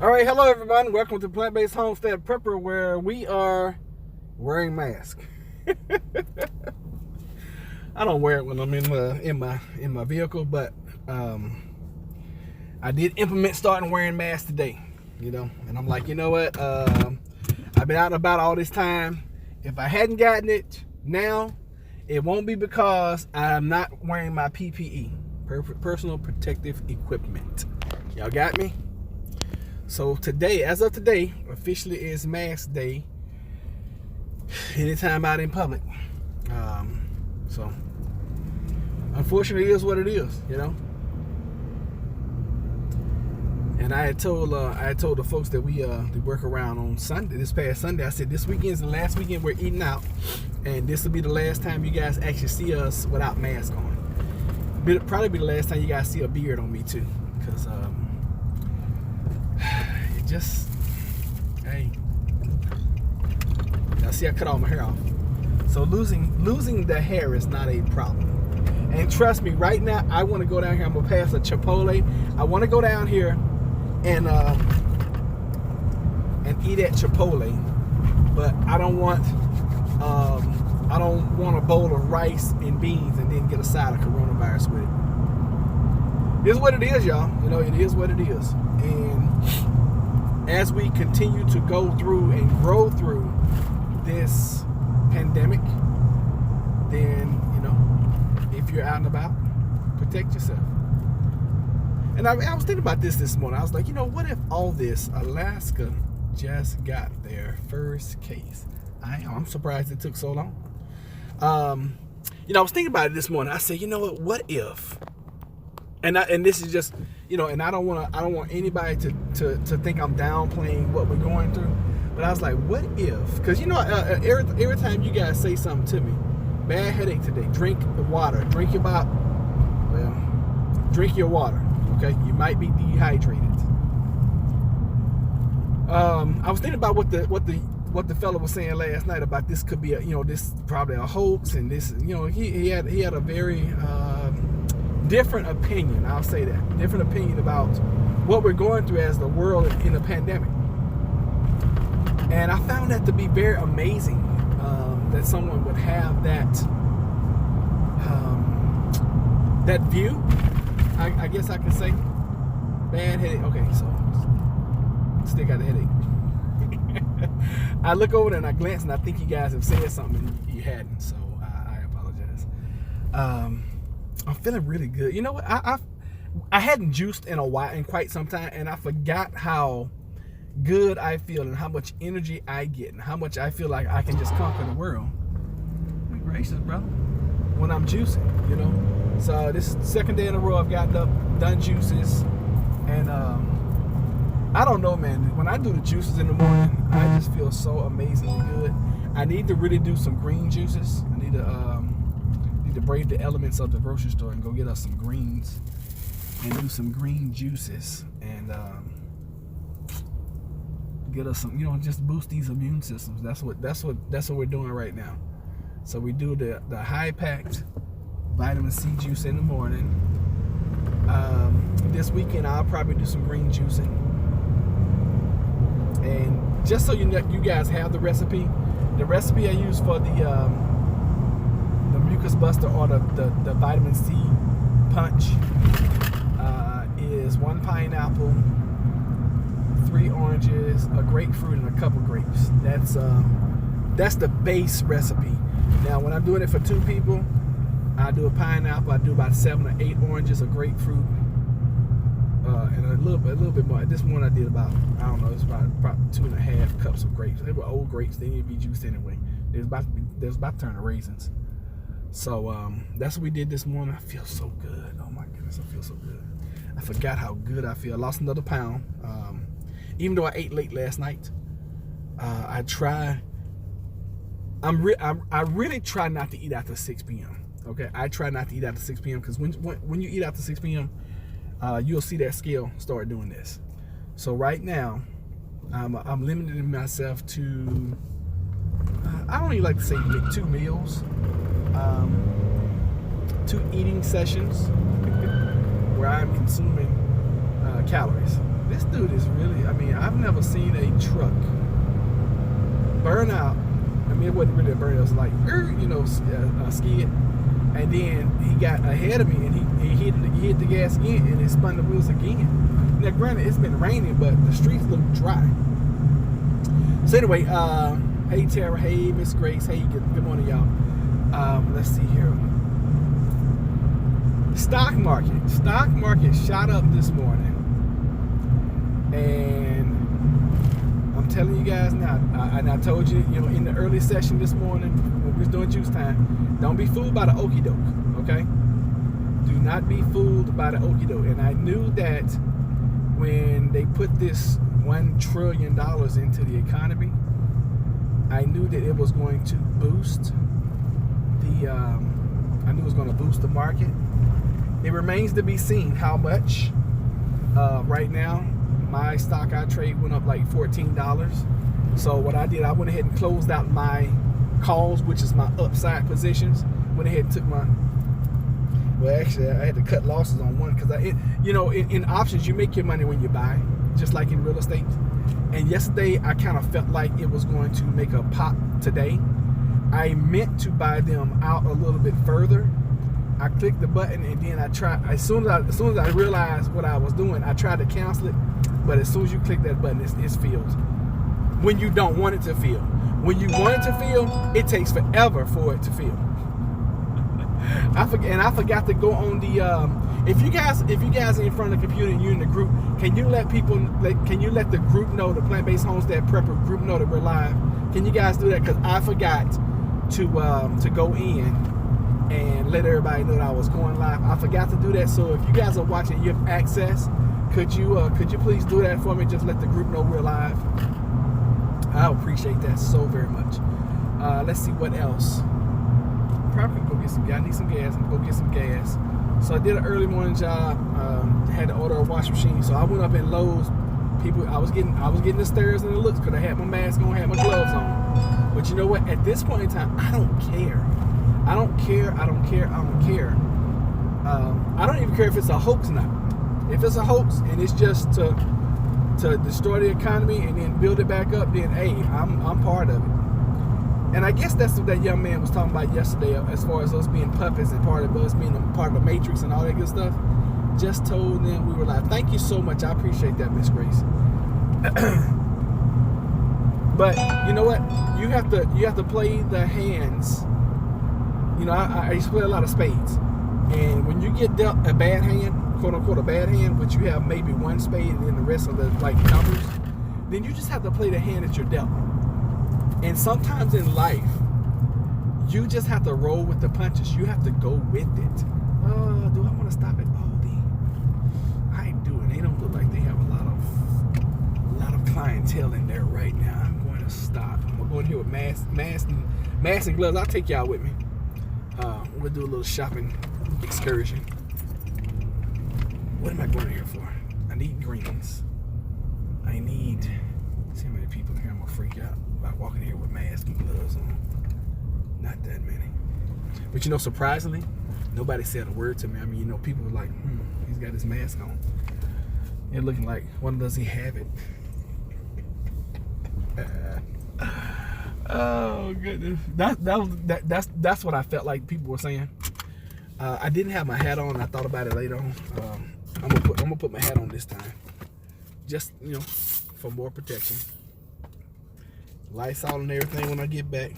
All right, hello everyone. Welcome to Plant Based Homestead Prepper, where we are wearing masks. I don't wear it when I'm in my vehicle, but I did implement starting wearing masks today. And I'm like, you know what? I've been out and about all this time. If I hadn't gotten it now, it won't be because I'm not wearing my PPE, personal protective equipment. Y'all got me? So today, as of today, officially is mask day. Anytime out in public. So unfortunately, it is what it is, And I had told the folks that we work around on Sunday, this past Sunday. I said this weekend is the last weekend we're eating out, and this will be the last time you guys actually see us without mask on. It'll probably be the last time you guys see a beard on me too, because hey. Now see, I cut all my hair off. So losing the hair is not a problem. And trust me, right now I want to go down here. I'm gonna pass a Chipotle. I want to go down here and eat at Chipotle, but I don't want a bowl of rice and beans and then get a side of coronavirus with it. It is what it is, y'all. It is what it is. And as we continue to go through and grow through this pandemic, then, if you're out and about, protect yourself. And I was thinking about this morning. I was like, what if all this, Alaska just got their first case? I'm surprised it took so long. I was thinking about it this morning. I said, what if? And this is just, and I don't want anybody to think I'm downplaying what we're going through. But I was like, what if? Because every time you guys say something to me, bad headache today, drink the water, drink your water. Okay, you might be dehydrated. I was thinking about what the fellow was saying last night about this could be this probably a hoax, and this he had a very different opinion. I'll say that, different opinion about what we're going through as the world in a pandemic. And I found that to be very amazing, that someone would have that view. I guess I can say bad headache. Okay, so still got the headache. I look over there and I glance and I think you guys have said something and you hadn't, so I apologize. I'm feeling really good. You know what? I hadn't juiced in quite some time, and I forgot how good I feel and how much energy I get and how much I feel like I can just conquer the world. Be gracious, brother. When I'm juicing, So this is the second day in a row I've gotten up, done juices, and I don't know, man. When I do the juices in the morning, I just feel so amazingly good. I need to really do some green juices. I need to brave the elements of the grocery store and go get us some greens and do some green juices and get us some, just boost these immune systems. That's what we're doing right now. So we do the high packed vitamin C juice in the morning. This weekend I'll probably do some green juicing. And just so you guys have the recipe I use for the mucus buster or the vitamin C punch is 1 pineapple, 3 oranges, a grapefruit, and a couple grapes. That's the base recipe. Now when I'm doing it for 2 people, I do a pineapple, I do about 7 or 8 oranges, a grapefruit, and a little bit more. This one I did about, I don't know, it's about 2.5 cups of grapes. They were old grapes, they need to be juiced anyway. There's about to turn to raisins. So that's what we did this morning. I feel so good. Oh my goodness, I feel so good. I forgot how good I feel. I lost another pound. Even though I ate late last night, I really try not to eat after 6 p.m. Okay, I try not to eat after 6 p.m. because when you eat after 6 p.m., you'll see that scale start doing this. So right now, I'm limiting myself to I don't even like to say 2 meals, 2 eating sessions where I'm consuming calories. This dude is really I mean, I've never seen a truck burn out. I mean, it wasn't really a burn. It was like, skid. And then he got ahead of me, and he hit the gas again, and it spun the wheels again. Now, granted, it's been raining, but the streets look dry. So anyway, hey Tara, hey Miss Grace, hey, good morning, y'all. Let's see here. Stock market shot up this morning, and I'm telling you guys now. And I told you, in the early session this morning when we was doing juice time, don't be fooled by the okie doke. Okay, do not be fooled by the okie doke. And I knew that when they put this $1 trillion into the economy, I knew that it was going to boost the. I knew it was going to boost the market. It remains to be seen how much. Right now, my stock I trade went up like $14. So what I did, I went ahead and closed out my calls, which is my upside positions. Went ahead and took my. Well, actually, I had to cut losses on one because in options you make your money when you buy, just like in real estate. And yesterday, I kind of felt like it was going to make a pop today. I meant to buy them out a little bit further. I clicked the button, and then I tried. As soon as I realized what I was doing, I tried to cancel it. But as soon as you click that button, it's filled. When you don't want it to fill. When you want it to fill, it takes forever for it to fill. I forgot to go on the. If you guys are in front of the computer and you're in the group, can you let the group know, the Plant Based Homestead Prepper group know that we're live? Can you guys do that? Because I forgot to go in and let everybody know that I was going live. I forgot to do that. So if you guys are watching, you have access. Could you please do that for me? Just let the group know we're live. I appreciate that so very much. Let's see what else. Probably go get some gas. I need some gas. I'm gonna go get some gas. So I did an early morning job. Had to order a washing machine. So I went up in Lowe's. I was getting the stares and the looks because I had my mask on, had my gloves on. But you know what? At this point in time, I don't care. I don't care. I don't even care if it's a hoax or not. If it's a hoax and it's just to destroy the economy and then build it back up, then hey, I'm part of it. And I guess that's what that young man was talking about yesterday, as far as us being puppets and part of us being a part of the Matrix and all that good stuff. Just told them we were like, thank you so much. I appreciate that, Miss Grace. But you know what? You have to play the hands. I used to play a lot of spades, and when you get dealt a bad hand, quote unquote a bad hand, but you have maybe one spade and then the rest of the numbers, then you just have to play the hand that you're dealt. And sometimes in life, you just have to roll with the punches. You have to go with it. Do I want to stop at Aldi? I do, and they don't look like they have a lot of clientele in there right now. I'm going to stop. I'm gonna go in here with mask and gloves. I'll take y'all with me. We'll do a little shopping excursion. What am I going here for? I need greens. See how many people here. I'm gonna freak out about walking here with masks and gloves on. Not that many. But surprisingly, nobody said a word to me. I mean, people were like, he's got his mask on. They're looking like, when does he have it? Oh goodness, that's what I felt like people were saying. I didn't have my hat on. I thought about it later on. I'm gonna put my hat on this time, just for more protection. Lysol and everything when I get back.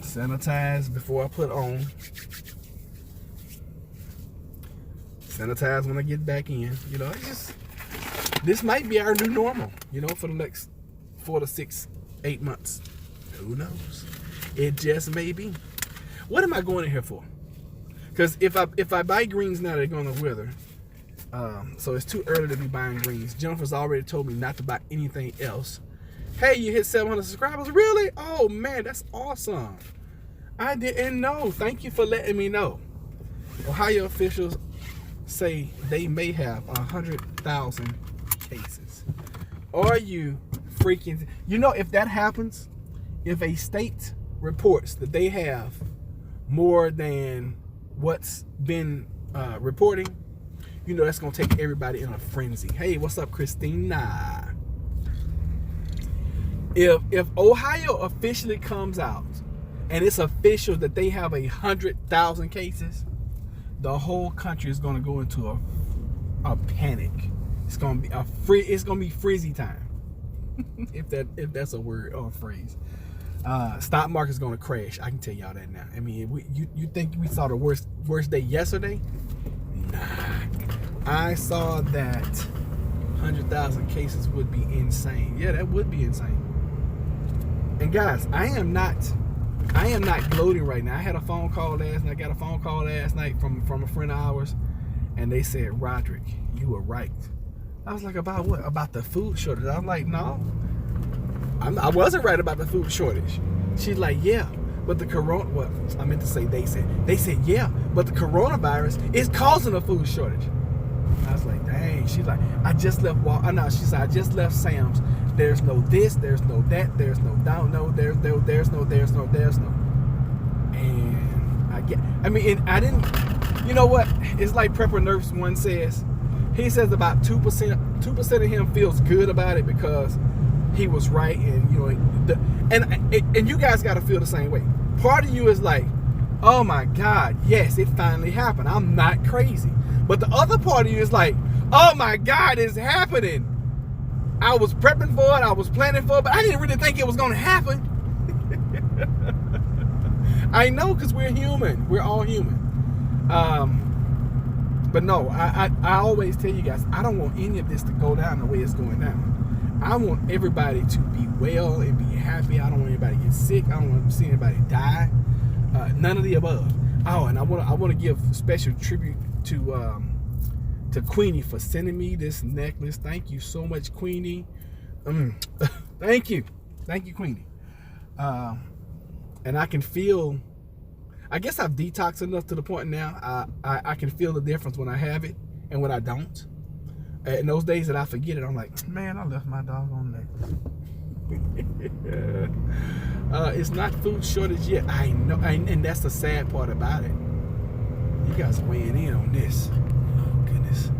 Sanitize before I put on. Sanitize when I get back in. This might be our new normal. For the next 4 to 6, 8 months. Who knows? It just may be. What am I going in here for? Because if I buy greens now, they're going to wither. So it's too early to be buying greens. Jennifer's already told me not to buy anything else. Hey, you hit 700 subscribers? Really? Oh, man, that's awesome. I didn't know. Thank you for letting me know. Ohio officials say they may have 100,000 cases. Are you freaking... if that happens, if a state reports that they have more than what's been reporting, you know that's gonna take everybody in a frenzy. Hey, what's up, Christina? If Ohio officially comes out and it's official that they have 100,000 cases, the whole country is gonna go into a panic. It's gonna be frizzy time. if that's a word or a phrase. Stock market's gonna crash. I can tell y'all that now. I mean, you think we saw the worst day yesterday? Nah. I saw that 100,000 cases would be insane. Yeah, that would be insane. And guys, I am not gloating right now. I had a phone call last night. I got a phone call last night from a friend of ours, and they said, Roderick, you were right. I was like, about what? About the food shortage. I was like, no, I wasn't right about the food shortage. She's like, yeah, but the corona. Well, I meant to say they said yeah, but the coronavirus is causing a food shortage. I was like, dang. She's like, I just left she said, I just left Sam's. There's no this, there's no that, there's no down, no, there's no. And I didn't, you know what? It's like Prepper Nurse one says. He says about 2% of him feels good about it because he was right, and you know, and you guys got to feel the same way. Part of you is like, oh my God, yes, it finally happened. I'm not crazy. But the other part of you is like, oh my God, it's happening. I was prepping for it, I was planning for it, but I didn't really think it was going to happen. I know, because we're human. We're all human. But no, I always tell you guys, I don't want any of this to go down the way it's going down. I want everybody to be well and be happy. I don't want anybody to get sick. I don't want to see anybody die. None of the above. Oh, and I want to give special tribute to Queenie for sending me this necklace. Thank you so much, Queenie. Thank you, Queenie. And I can feel, I guess I've detoxed enough to the point now, I can feel the difference when I have it and when I don't. In those days that I forget it, I'm like, man, I left my doggone necklace. It's not food shortage yet. I know, and that's the sad part about it. You guys are weighing in on this. Oh, goodness.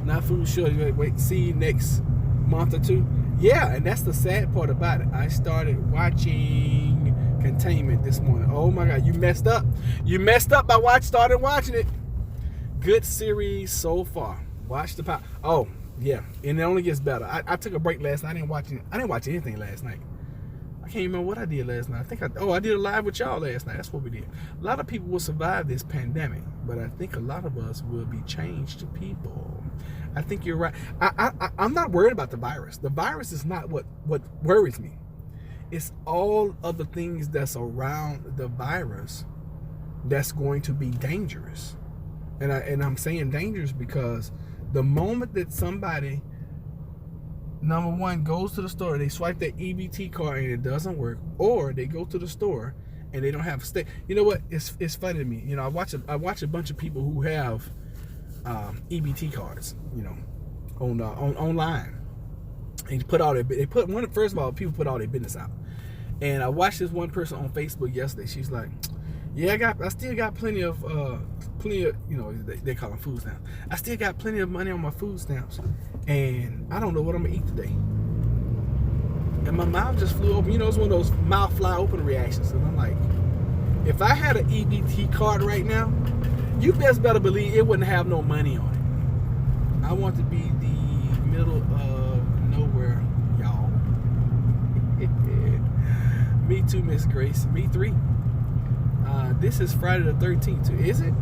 Not food shortage. Wait, see you next month or two. Yeah, and that's the sad part about it. I started watching Containment this morning. Oh my God, you messed up. You messed up by started watching it. Good series so far. Watch the power. Oh yeah, and it only gets better. I took a break last night. I didn't watch anything last night. I can't remember what I did last night. I did a live with y'all last night. That's what we did. A lot of people will survive this pandemic, but I think a lot of us will be changed people. I think you're right. I'm not worried about the virus. The virus is not what worries me. It's all of the things that's around the virus that's going to be dangerous. And I'm saying dangerous because the moment that somebody, number one, goes to the store, they swipe their EBT card and it doesn't work, or they go to the store and they don't have a stay. You know what? It's funny to me. You know, I watch a bunch of people who have EBT cards, you know, on online. And first of all, people put all their business out. And I watched this one person on Facebook yesterday. She's like, yeah, I still got plenty of, you know, they call them food stamps. I still got plenty of money on my food stamps, and I don't know what I'm gonna eat today. And my mouth just flew open. You know, it's one of those mouth fly open reactions. And I'm like, if I had an EBT card right now, you best better believe it wouldn't have no money on it. I want to be the middle of nowhere, y'all. Me too, Miss Grace. Me three. This is Friday the 13th too. Is it?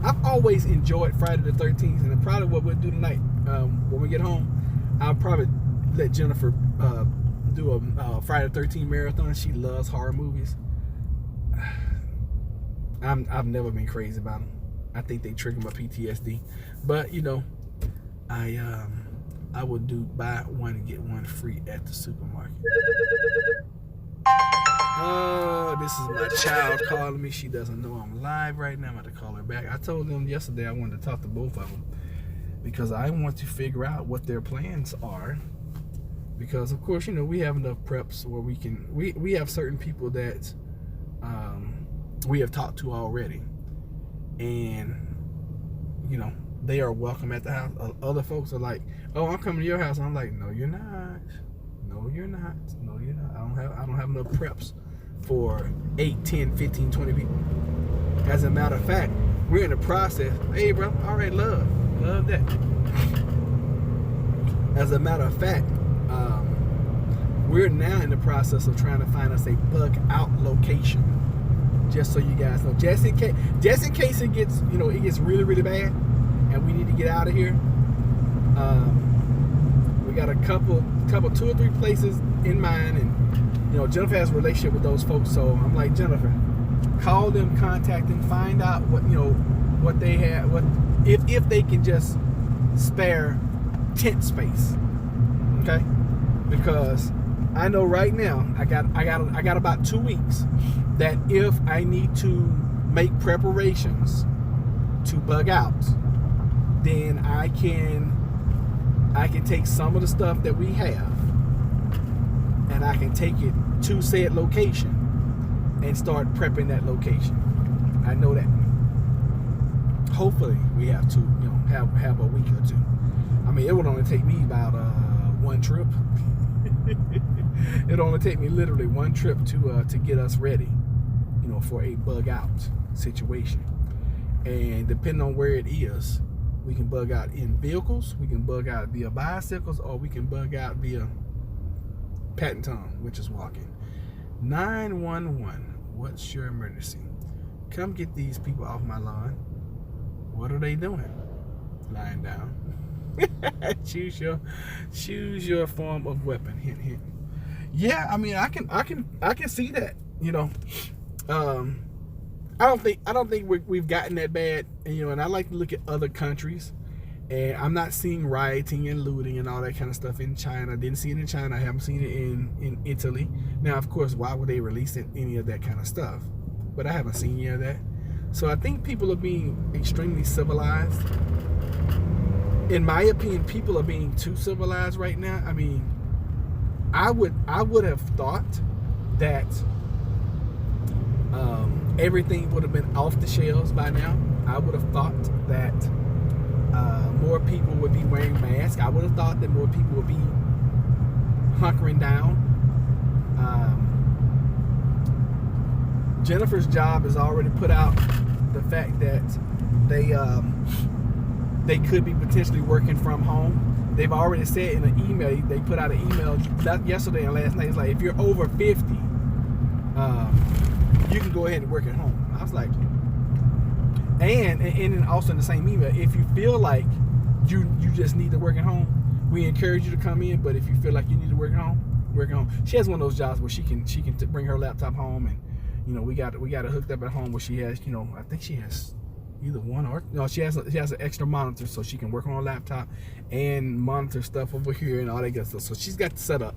I've always enjoyed Friday the 13th, and probably what we'll do tonight, when we get home, I'll probably let Jennifer do a Friday the 13th marathon. She loves horror movies. I've never been crazy about them. I think they trigger my PTSD. But you know, I would buy one and get one free at the supermarket. This is my child calling me. She doesn't know I'm live right now. I'm going to call her back. I told them yesterday I wanted to talk to both of them because I want to figure out what their plans are. Because of course, you know, we have enough preps where we have certain people that we have talked to already, and you know, they are welcome at the house. Other folks are like, oh, I'm coming to your house. I'm like, no, you're not. No, you're not. No, you're not. I don't have enough preps for 8, 10, 15, 20 people. As a matter of fact, we're in the process. Hey, bro, all right, love that. As a matter of fact, we're now in the process of trying to find us a bug out location. Just so you guys know, just in case it gets, you know, it gets really, really bad, and we need to get out of here. We got a couple, 2 or 3 places in mind, and you know, Jennifer has a relationship with those folks, so I'm like, Jennifer, call them, contact them, find out what, you know, what they have, what if they can just spare tent space, okay? Because I know right now I got about 2 weeks that if I need to make preparations to bug out, then I can take some of the stuff that we have and I can take it to said location and start prepping that location. I know that. Hopefully we have to, you know, have a week or 2. I mean, it would only take me about 1 trip. It'd only take me literally 1 trip to get us ready, you know, for a bug out situation. And depending on where it is, we can bug out in vehicles, we can bug out via bicycles, or we can bug out via pat and tongue, which is walking. 911, what's your emergency? Come get these people off my lawn. What are they doing? Lying down. choose your form of weapon. Hint, hint. Yeah, I mean, I can see that. You know, I don't think we've gotten that bad. And, you know, and I like to look at other countries, and I'm not seeing rioting and looting and all that kind of stuff in China. I didn't see it in China. I haven't seen it in Italy. Now, of course, why would they release any of that kind of stuff? But I haven't seen any of that. So I think people are being extremely civilized. In my opinion, people are being too civilized right now. I mean, I would have thought that everything would have been off the shelves by now. I would have thought that more people would be wearing masks. I would have thought that more people would be hunkering down. Jennifer's job has already put out the fact that they could be potentially working from home. They've already said in an email, they put out an email yesterday and last night. It's like, if you're over 50, you can go ahead and work at home. I was like, and then also in the same email, if you feel like you just need to work at home, we encourage you to come in. But if you feel like you need to work at home. She has one of those jobs where she can bring her laptop home, and you know, we got it hooked up at home where she has, you know, I think she has either one or no, she has an extra monitor so she can work on her laptop and monitor stuff over here and all that good stuff. So she's got the setup.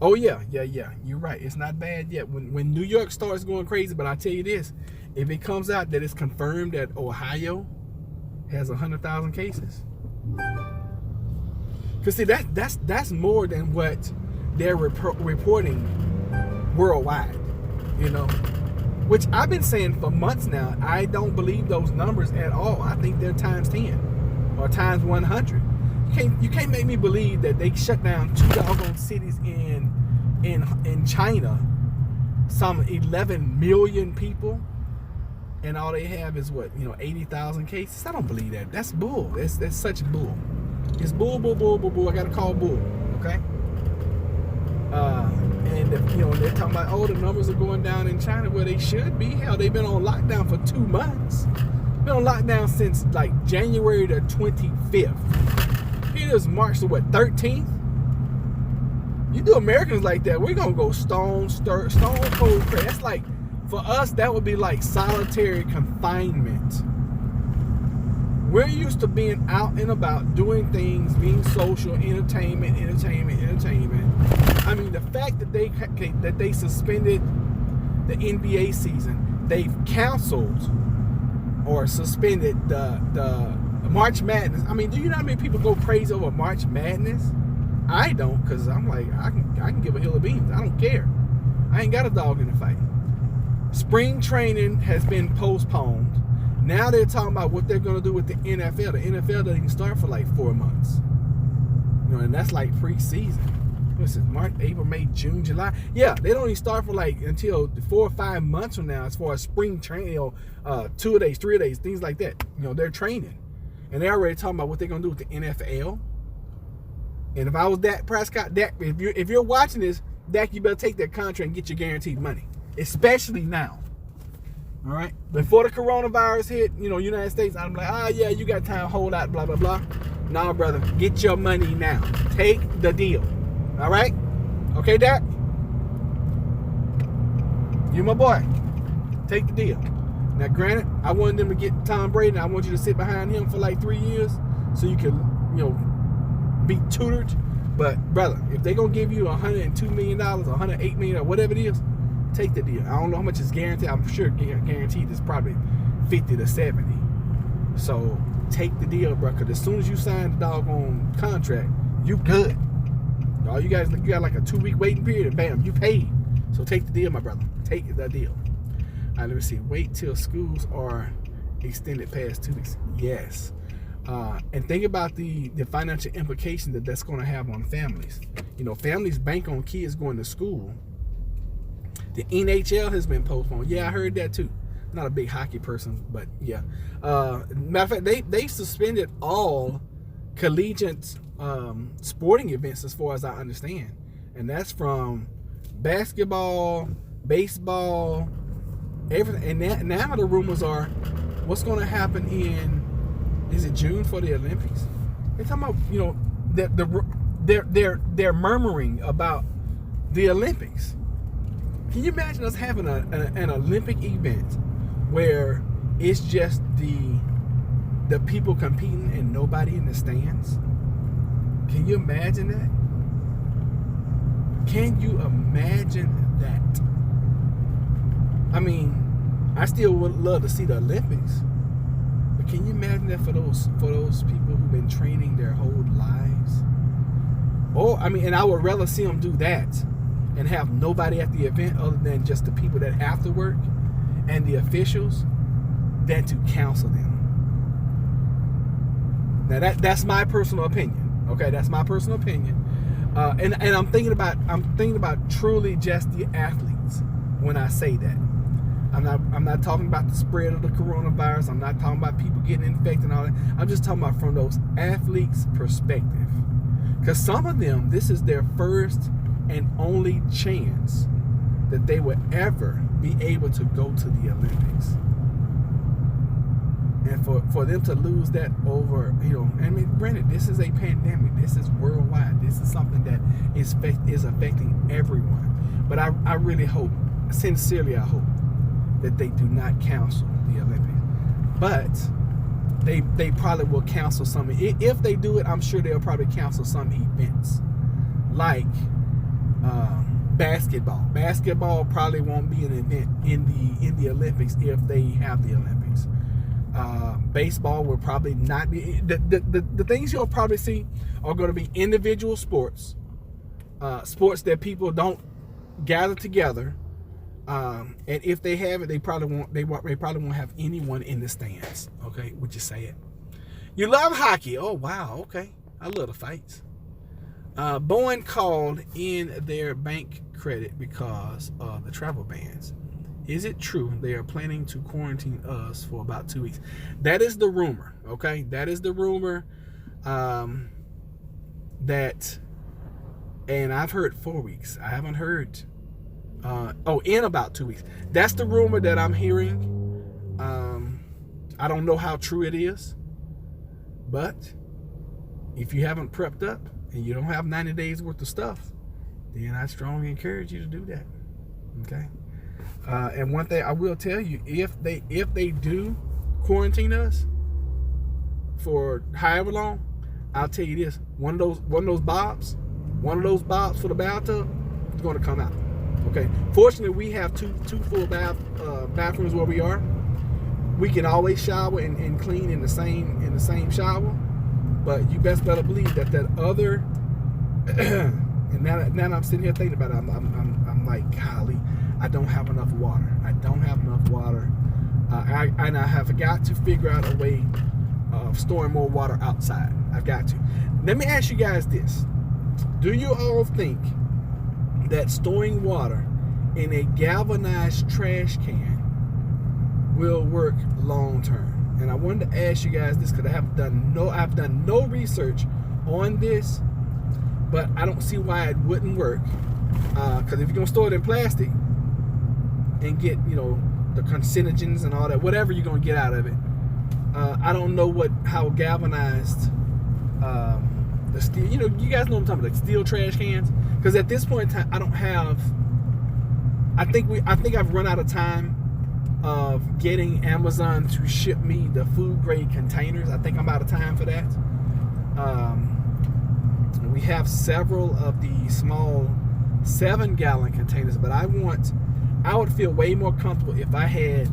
Oh yeah, you're right. It's not bad yet. When New York starts going crazy, but I tell you this, if it comes out that it's confirmed that Ohio has 100,000 cases, because see, that's more than what they're reporting worldwide, you know, which I've been saying for months now. I don't believe those numbers at all. I think they're times 10 or times 100. You can't make me believe that they shut down 2 doggone cities in China, some 11 million people, and all they have is what, you know, 80,000 cases. I don't believe that. That's bull. That's such bull. It's bull. I gotta call bull. Okay. And you know, they're talking about, oh, the numbers are going down in China. Well, they should be. Hell, they've been on lockdown for 2 months. Been on lockdown since like January the 25th. It is March the what, 13th? You do Americans like that, we're gonna go stone cold crazy. That's like, for us, that would be like solitary confinement. We're used to being out and about, doing things, being social, entertainment. I mean, the fact that they suspended the NBA season, they've canceled or suspended the March Madness. I mean, do you know how many people go crazy over March Madness? I don't, because I'm like, I can give a hill of beans. I don't care. I ain't got a dog in the fight. Spring training has been postponed. Now they're talking about what they're going to do with the NFL. The NFL doesn't even start for like 4 months. And that's like preseason. What's it, March, April, May, June, July? Yeah, they don't even start for like until 4 or 5 months from now as far as spring training, 2 days, 3 days, things like that. They're training. And they're already talking about what they're going to do with the NFL. And if I was Dak Prescott, if you're watching this, Dak, you better take that contract and get your guaranteed money. Especially now. All right? Before the coronavirus hit, United States, I'm like, yeah, you got time, hold out, blah, blah, blah. Nah, brother, get your money now. Take the deal. All right? Okay, Dak? You my boy. Take the deal. Now, granted, I wanted them to get Tom Brady, and I want you to sit behind him for like 3 years so you can, be tutored. But, brother, if they're going to give you $102 million, $108 million, or whatever it is, take the deal. I don't know how much is guaranteed. I'm sure guaranteed is probably 50 to 70. So, take the deal, bro, because as soon as you sign the doggone contract, you good. All you got like a 2-week waiting period, and bam, you paid. So take the deal, my brother. Take the deal. All right, let me see. Wait till schools are extended past 2 weeks. Yes. And think about the financial implications that's going to have on families. Families bank on kids going to school. The NHL has been postponed. Yeah, I heard that too. Not a big hockey person, but yeah. Matter of fact, they suspended all collegiate sporting events as far as I understand. And that's from basketball, baseball, everything. And now the rumors are what's going to happen is it June for the Olympics? They're talking about, they're murmuring about the Olympics. Can you imagine us having an Olympic event where it's just the people competing and nobody in the stands? Can you imagine that? Can you imagine that? I mean, I still would love to see the Olympics. But can you imagine that for those people who've been training their whole lives? And I would rather see them do that and have nobody at the event other than just the people that have to work and the officials than to counsel them. Now that's my personal opinion. Okay, that's my personal opinion. And I'm thinking about truly just the athletes when I say that. I'm not talking about the spread of the coronavirus. I'm not talking about people getting infected and all that. I'm just talking about from those athletes' perspective. Because some of them, this is their first and only chance that they will ever be able to go to the Olympics. And for them to lose that over, granted, this is a pandemic. This is worldwide. This is something that is affecting everyone. But I really hope, sincerely I hope, that they do not cancel the Olympics. But they probably will cancel some. If they do it, I'm sure they'll probably cancel some events. Like basketball. Basketball probably won't be an event in the Olympics if they have the Olympics. Baseball will probably not be. The things you'll probably see are going to be individual sports, sports that people don't gather together, and if they have it, they probably won't have anyone in the stands. Okay, would you say it? You love hockey? Oh wow, okay, I love the fights. Boeing called in their bank credit because of the travel bans. Is it true they are planning to quarantine us for about 2 weeks? That is the rumor, okay? That is the rumor that, and I've heard 4 weeks. I haven't heard, in about 2 weeks. That's the rumor that I'm hearing. I don't know how true it is, but if you haven't prepped up and you don't have 90 days worth of stuff, then I strongly encourage you to do that, okay? And one thing I will tell you, if they do quarantine us for however long, I'll tell you this: one of those bobs for the bathtub is going to come out. Okay. Fortunately, we have two full bathrooms where we are. We can always shower and clean in the same shower. But you best better believe that other. And now I'm sitting here thinking about it. I'm like, golly, I don't have enough water. And I have got to figure out a way of storing more water outside. I've got to. Let me ask you guys this. Do you all think that storing water in a galvanized trash can will work long term? And I wanted to ask you guys this because I've done no research on this, but I don't see why it wouldn't work. Because if you're gonna store it in plastic and get, the carcinogens and all that, whatever you're gonna get out of it, I don't know how galvanized the steel. You guys know what I'm talking about, like steel trash cans. Because at this point in time, I don't have. I think I've run out of time of getting Amazon to ship me the food grade containers. I think I'm out of time for that. We have several of the small 7-gallon containers, but I would feel way more comfortable if I had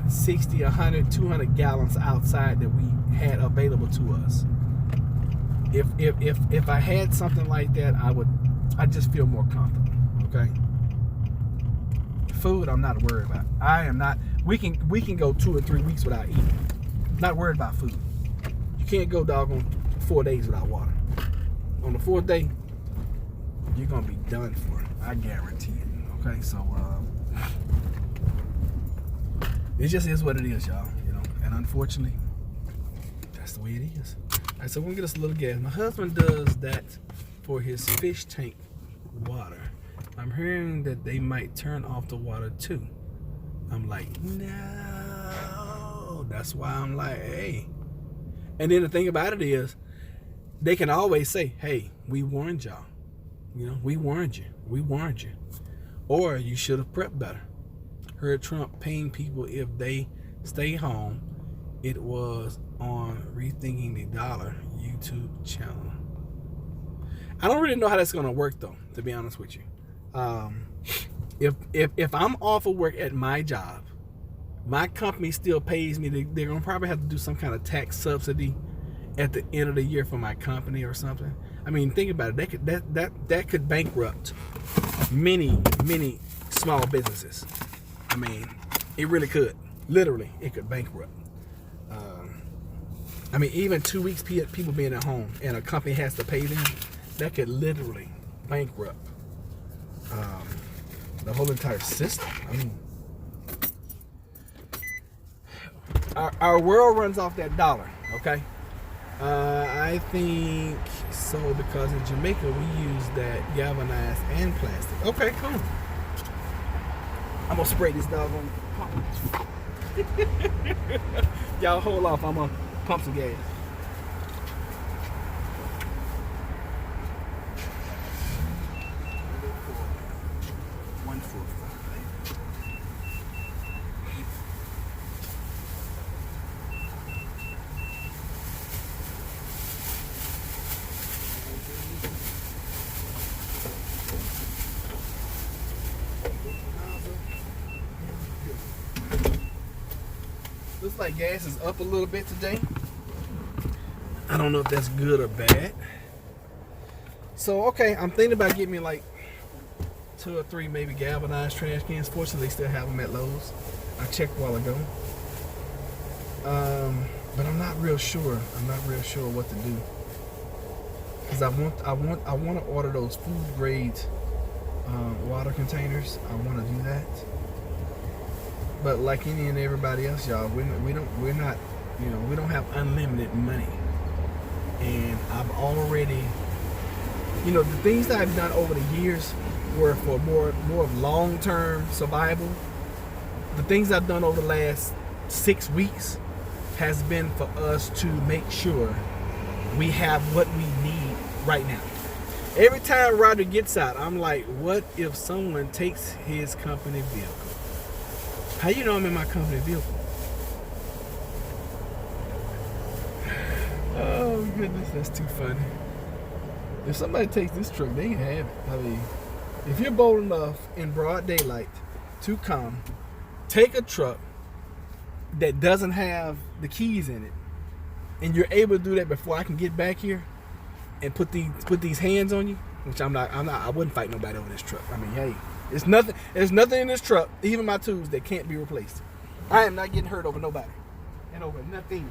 60, 100, 200 gallons outside that we had available to us. If I had something like that, I'd just feel more comfortable. Okay. Food, I'm not worried about. I am not. We can go 2 or 3 weeks without eating. Not worried about food. You can't go doggone 4 days without water. On the 4th day, you're gonna be done for. I guarantee it. Okay, so it just is what it is, y'all. And unfortunately, that's the way it is. All right, so we're gonna get us a little gas. My husband does that for his fish tank water. I'm hearing that they might turn off the water too. I'm like, no. That's why I'm like, hey. And then the thing about it is, they can always say, hey, we warned y'all. We warned you. We warned you. Or you should have prepped better. Heard Trump paying people if they stay home. It was on Rethinking the Dollar YouTube channel. I don't really know how that's going to work, though, to be honest with you. If I'm off of work at my job, my company still pays me. They're going to probably have to do some kind of tax subsidy at the end of the year for my company or something. I mean, think about it. That could bankrupt many small businesses. I mean, it really could. Literally, it could bankrupt. I mean, even 2 weeks people being at home and a company has to pay them, that could literally bankrupt the whole entire system. I mean, our world runs off that dollar, okay? I think so because in Jamaica we use that galvanized and plastic. Okay, cool. I'm gonna spray this dog on. Y'all hold off. I'm gonna pump some gas. Looks like gas is up a little bit today. I don't know if that's good or bad. So, okay, I'm thinking about getting me like 2 or 3 maybe galvanized trash cans. Fortunately, they still have them at Lowe's. I checked a while ago. But I'm not real sure. I'm not real sure what to do. Because I want to order those food grade water containers. I want to do that. But like any and everybody else, y'all, we don't have unlimited money. And I've already, the things that I've done over the years were for more of long-term survival. The things I've done over the last 6 weeks has been for us to make sure we have what we need right now. Every time Roger gets out, I'm like, what if someone takes his company vehicle? How you know I'm in my company vehicle? Oh goodness, that's too funny. If somebody takes this truck, they can have it. I mean, if you're bold enough in broad daylight to come, take a truck that doesn't have the keys in it, and you're able to do that before I can get back here and put these hands on you, which I wouldn't fight nobody over this truck. I mean, hey, there's nothing in this truck, even my tools, that can't be replaced. I am not getting hurt over nobody and over nothing.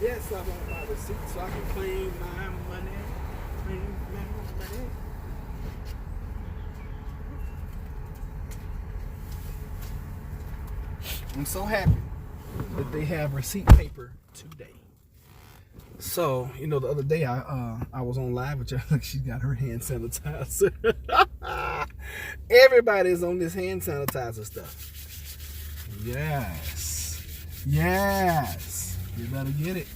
Yes, I want my receipt so I can claim my money. Claim my money. I'm so happy that they have receipt paper today. So, you know, the other day I was on live with you. Look, she got her hand sanitizer. Everybody's on this hand sanitizer stuff. Yes. Yes. You better get it.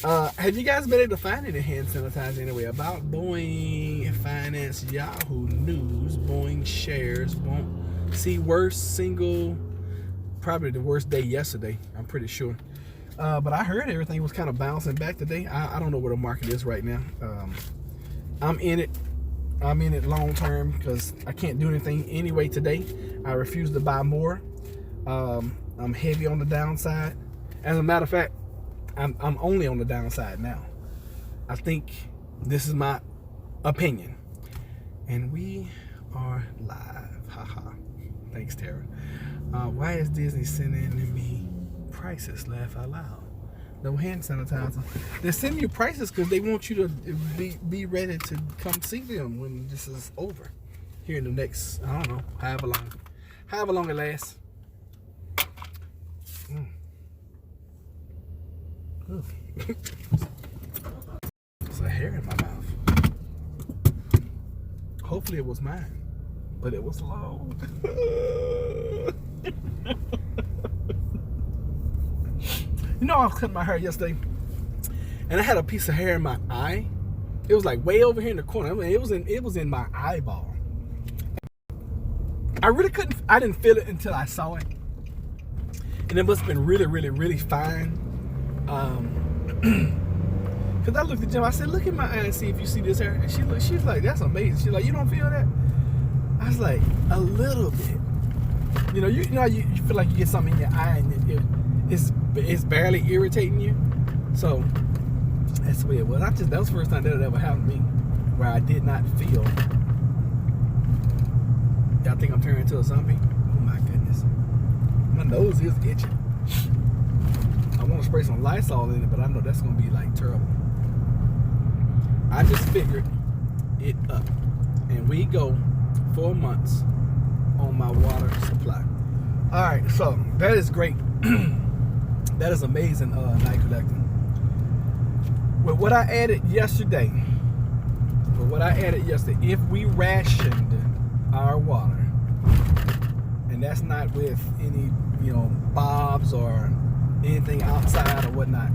Have you guys been able to find any hand sanitizer anyway? About Boeing Finance, Yahoo News, Boeing shares won't see worst single, probably the worst day yesterday, I'm pretty sure. But I heard everything was kind of bouncing back today. I don't know where the market is right now. I'm in it. I'm in it long term because I can't do anything anyway today. I refuse to buy more. I'm heavy on the downside. As a matter of fact, I'm only on the downside now. I think this is my opinion. And we are live. Haha. Thanks, Tara. Why is Disney sending me prices? Laugh out loud. No hand sanitizer. They're sending you prices because they want you to be ready to come see them when this is over. Here in the next, I don't know, however long it lasts. There's a hair in my mouth. Hopefully it was mine, but it was low. You know, I was cutting my hair yesterday, and I had a piece of hair in my eye. It was like way over here in the corner. I mean, it was in my eyeball. I didn't feel it until I saw it, and it must have been really, really, really fine. Cause I looked at Jim. I said, "Look at my eye and see if you see this hair." And she's like, "That's amazing." She's like, "You don't feel that?" I was like, "A little bit." You know, you feel like you get something in your eye and it's barely irritating you. So that's the way it was. That was the first time that had ever happened to me, where I did not feel. Y'all think I'm turning into a zombie? Oh my goodness, my nose is itching. I want to spray some Lysol in it, but I know that's gonna be like terrible. I just figured it up, and we go 4 months on my water supply. All right, so that is great. That is amazing, night collecting. With what I added yesterday, if we rationed our water, and that's not with any, bobs or anything outside or whatnot,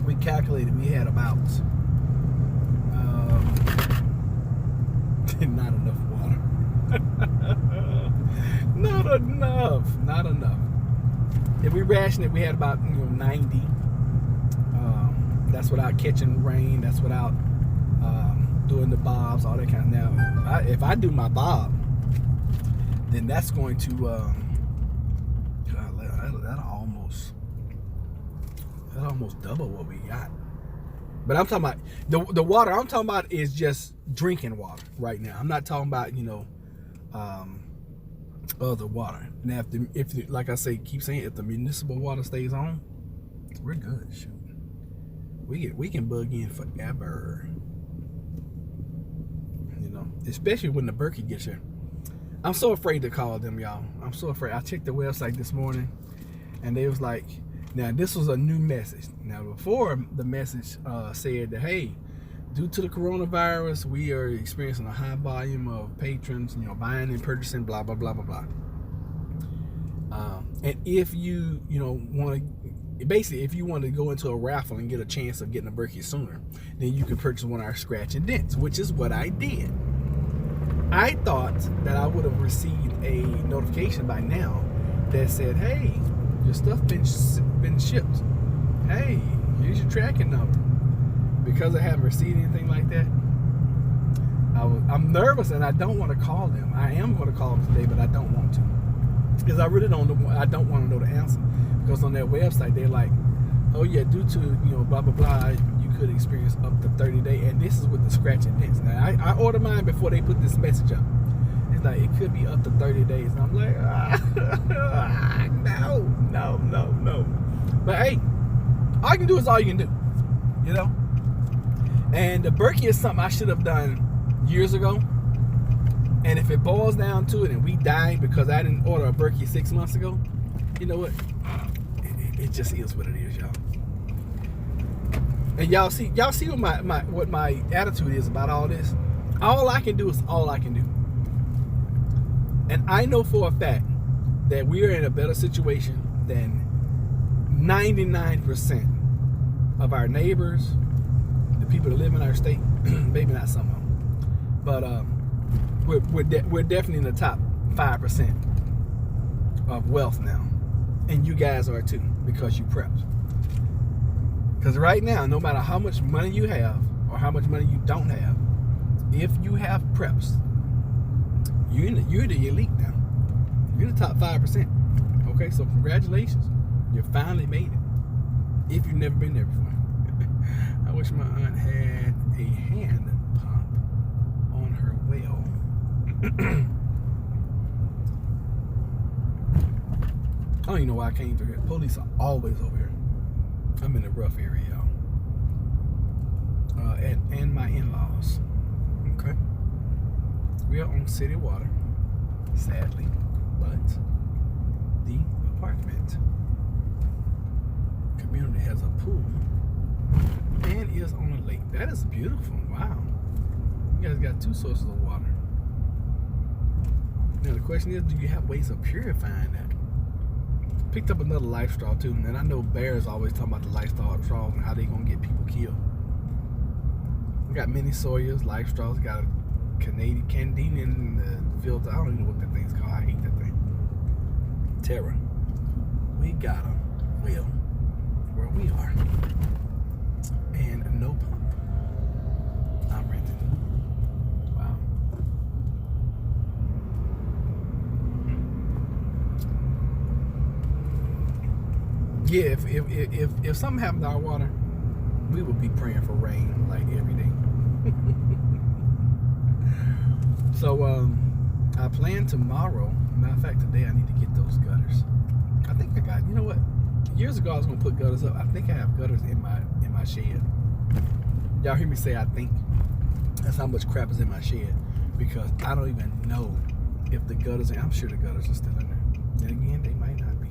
we calculated we had about not enough water. Not enough. If we rationed it, we had about 90. That's without catching rain. That's without doing the bobs, all that kind of. Now, if I do my bob, then that's going to that'll almost double what we got. But I'm talking about the water I'm talking about is just drinking water right now. I'm not talking about other water. Now if like I say, keep saying, if the municipal water stays on, we're good. Shoot, we can bug in forever. Especially when the Berkey gets here. I'm so afraid to call them, y'all. I'm so afraid. I checked the website this morning, and they was like, now this was a new message. Now before, the message said that, hey, due to the coronavirus, we are experiencing a high volume of patrons, buying and purchasing, blah blah blah blah blah. And if you want to, basically, if you want to go into a raffle and get a chance of getting a Berkey sooner, then you can purchase one of our scratch and dents, which is what I did. I thought that I would have received a notification by now that said, hey, your stuff been shipped. Hey, here's your tracking number. Because I haven't received anything like that, I'm nervous and I don't want to call them. I am going to call them today, but I don't want to. Because I really don't want to know the answer. Because on their website, they're like, oh yeah, due to, blah, blah, blah, you could experience up to 30 days. And this is with the scratch and dents. Now, I ordered mine before they put this message up. It's like, it could be up to 30 days. And I'm like, no. But hey, all you can do is all you can do, And the Berkey is something I should have done years ago. And if it boils down to it and we die because I didn't order a Berkey 6 months ago, you know what? It just is what it is, y'all. And y'all see what my attitude is about all this. All I can do is all I can do. And I know for a fact that we are in a better situation than 99% of our neighbors, the people that live in our state. Maybe not some of them, but we're definitely in the top 5% of wealth now, and you guys are too because you prepped. Because right now, no matter how much money you have or how much money you don't have, if you have preps, you're the elite now. You're the top 5%. Okay, so congratulations, you finally made it. If you've never been there before. I wish my aunt had a hand pump on her well. I don't even know why I came through here. Police are always over here. I'm in a rough area, y'all. And my in-laws. Okay. We are on city water, sadly, but the apartment community has a pool and is on a lake. That is beautiful. Wow. You guys got 2 sources of water. Now the question is, do you have ways of purifying that? Picked up another life straw too, and I know bears always talking about the life straw and how they gonna get people killed. We got mini Sawyers, life straws, got a Canadian filter. I don't even know what that thing's called. I hate that thing. Terra. We got them. Well, where we are. And no pump. I'm renting. Wow. Yeah, if something happened to our water, we would be praying for rain like every day. So I plan tomorrow. Matter of fact, today I need to get those gutters. I think I got. You know what? Years ago I was gonna put gutters up. I think I have gutters in my shed. Y'all hear me say I think? That's how much crap is in my shed, because I don't even know if the gutters. I'm sure the gutters are still in there. Then again, they might not be.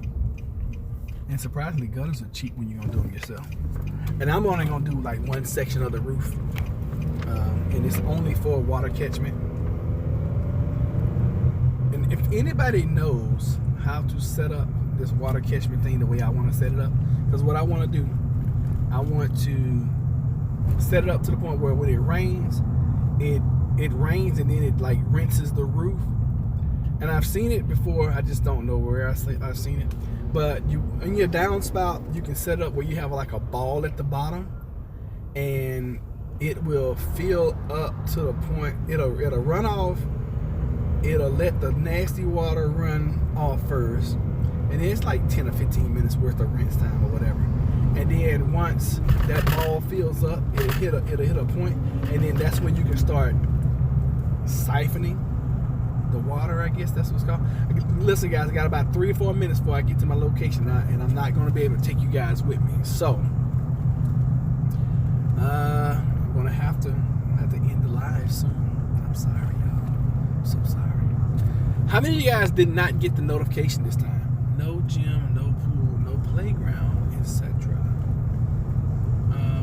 And surprisingly, gutters are cheap when you're gonna do them yourself. And I'm only gonna do like one section of the roof, and it's only for water catchment. And if anybody knows how to set up this water catchment thing the way I want to set it up, because what I want to do, I want to set it up to the point where when it rains, it rains and then it like rinses the roof. And I've seen it before, I just don't know where I've seen it. But in your downspout, you can set it up where you have like a ball at the bottom, and it will fill up to the point, it'll run off, it'll let the nasty water run off first, and then it's like 10 or 15 minutes worth of rinse time or whatever. And then once that ball fills up, it'll hit a point, and then that's when you can start siphoning the water, I guess that's what it's called. Listen, guys, I got about 3 or 4 minutes before I get to my location now, and I'm not going to be able to take you guys with me. So, I'm going to have to end the live soon. I'm sorry, y'all. I'm so sorry. How many of you guys did not get the notification this time? No gym, no pool, no playground, etc.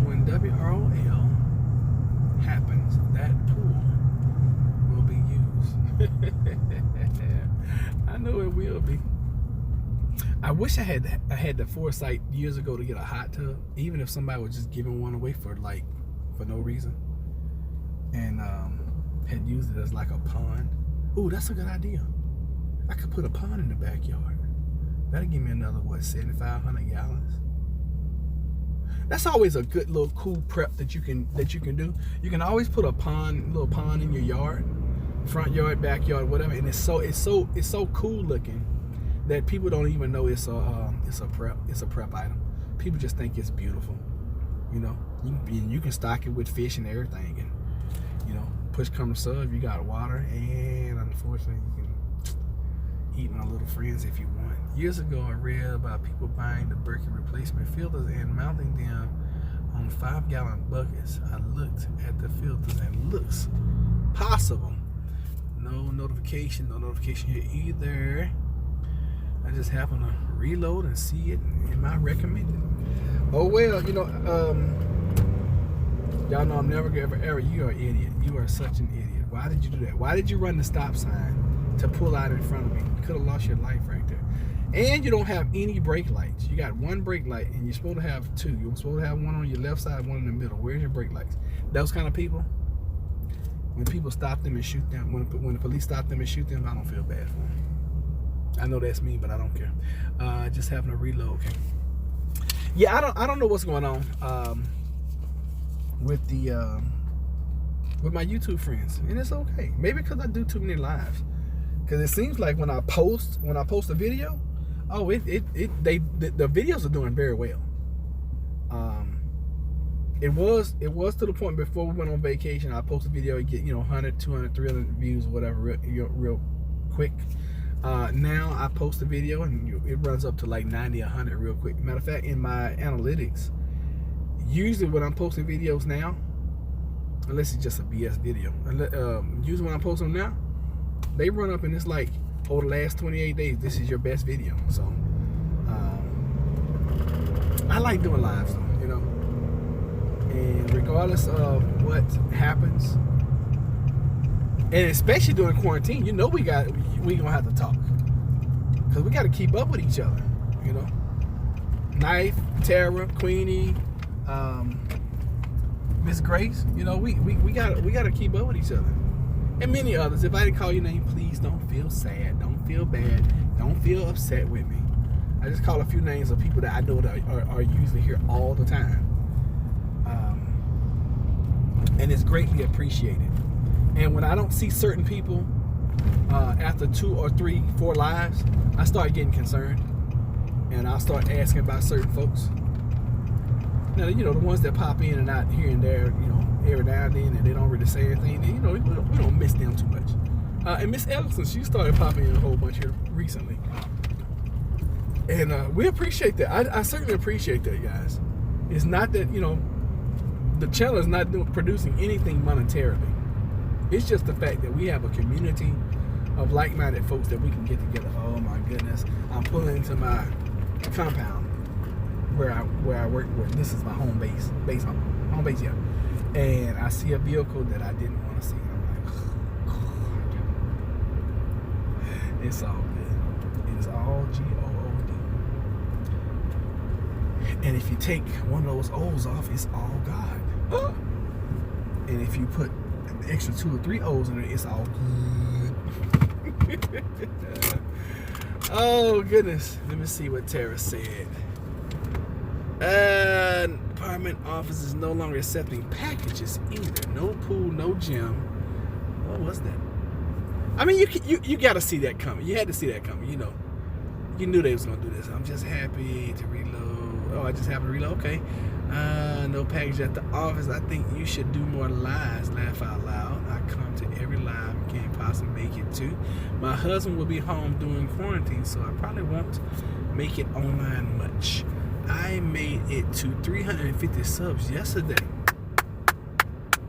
When WROL happens, that pool will be used. I know it will be. I wish I had the foresight years ago to get a hot tub, even if somebody was just giving one away for no reason, and had used it as like a pond. Ooh, that's a good idea. I could put a pond in the backyard. That'll give me another, 7,500 gallons. That's always a good little cool prep that you can do. You can always put a little pond in your yard, front yard, backyard, whatever, and it's so cool looking that people don't even know it's a prep item. People just think it's beautiful. You know, you can stock it with fish and everything, and you know, push come to shove, you got water, and unfortunately, you can eat my little friends if you want. Years ago, I read about people buying the Birkin replacement filters and mounting them on 5-gallon buckets. I looked at the filters and looks possible. No notification here either. I just happen to reload and see it. Am I recommended? Oh well, you know, y'all know I'm never gonna ever. You are an idiot. You are such an idiot. Why did you do that? Why did you run the stop sign to pull out in front of me? You could have lost your life right there. And you don't have any brake lights. You got one brake light, and you're supposed to have two. You're supposed to have one on your left side, one in the middle. Where's your brake lights? Those kind of people, when people stop them and shoot them, when the police stop them and shoot them, I don't feel bad for them. I know that's me, but I don't care. Just having to reload. Okay. Yeah, I don't know what's going on with my YouTube friends, and it's okay. Maybe because I do too many lives. Because it seems like when I post a video, the videos are doing very well. It was to the point before we went on vacation, I post a video, you get 100, 200, 300 views, whatever, real quick. Now I post a video and it runs up to like 90, 100 real quick. Matter of fact, in my analytics, usually when I'm posting videos now, unless it's just a BS video, usually when I post them now, they run up and it's like, over the last 28 days, this is your best video. So I like doing lives though, you know. And regardless of what happens, and especially during quarantine, you know we gonna have to talk, because we got to keep up with each other, you know. Knife, Tara, Queenie, Miss Grace, you know, we gotta keep up with each other, and many others. If I didn't call your name, please don't feel sad, don't feel bad, don't feel upset with me. I just call a few names of people that I know that are usually here all the time, and it's greatly appreciated. And when I don't see certain people after 2 or 3, 4 lives, I start getting concerned, and I'll start asking about certain folks. Now, you know, the ones that pop in and out here and there, you know, every now and then, and they don't really say anything, you know, we don't miss them too much. And Miss Ellison, she started popping in a whole bunch here recently, and we appreciate that. I certainly appreciate that, guys. It's not that, you know, the channel is not producing anything monetarily. It's just the fact that we have a community of like-minded folks that we can get together. Oh my goodness! I'm pulling into my compound where I work. Where this is my home base, yeah. And I see a vehicle that I didn't want to see. I'm like, oh, God. It's all good. It's all G-O-O-D. And if you take one of those O's off, it's all God. And if you put an extra 2 or 3 O's in it, it's all good. Oh goodness. Let me see what Tara said. Apartment office is no longer accepting packages either. No pool, no gym. Oh, what's that? I mean, you got to see that coming. You had to see that coming. You know, you knew they was gonna do this. I'm just happy to reload. Oh, I just happened to reload. Okay. No package at the office. I think you should do more lives. Laugh out loud. I come to every live and can't possibly make it to. My husband will be home during quarantine, so I probably won't make it online much. I made it to 350 subs yesterday.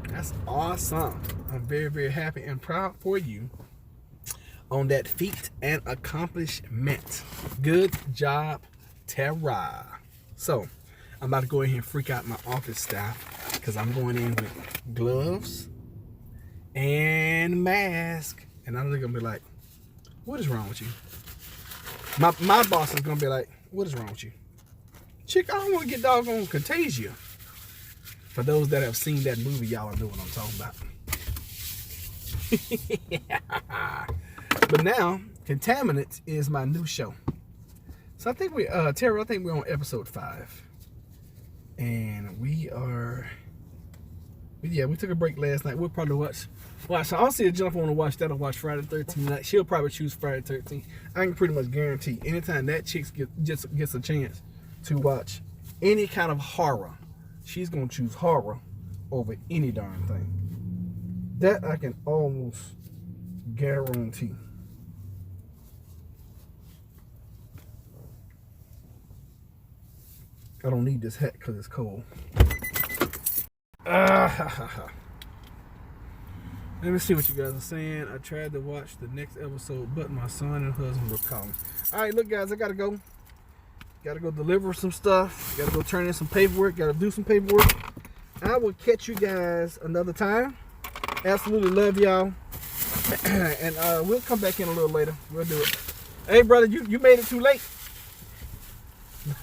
That's awesome. I'm very, very happy and proud for you on that feat and accomplishment. Good job, Tara. So I'm about to go in here and freak out my office staff, because I'm going in with gloves and mask, and I'm gonna be like, what is wrong with you? My boss is gonna be like, what is wrong with you? Chick, I don't want to get doggone Contagia. For those that have seen that movie, y'all know what I'm talking about. But now, Contaminants is my new show. So I think Tara, I think we're on episode 5. And we are But yeah, we took a break last night. We'll probably watch. So I'll see if Jennifer want to watch that or watch Friday the 13th night. She'll probably choose Friday the 13th. I can pretty much guarantee anytime that chick gets a chance to watch any kind of horror, she's going to choose horror over any darn thing. That I can almost guarantee. I don't need this hat because it's cold. Let me see what you guys are saying. I tried to watch the next episode, but my son and husband were calling. All right, look, guys, I got to go. Got to go deliver some stuff. Got to go turn in some paperwork. Got to do some paperwork. I will catch you guys another time. Absolutely love y'all. And we'll come back in a little later. We'll do it. Hey, brother, you made it too late.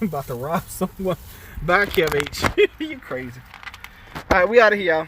I'm about to rob someone. Bye, Kev H. You crazy. All right, we out of here, y'all.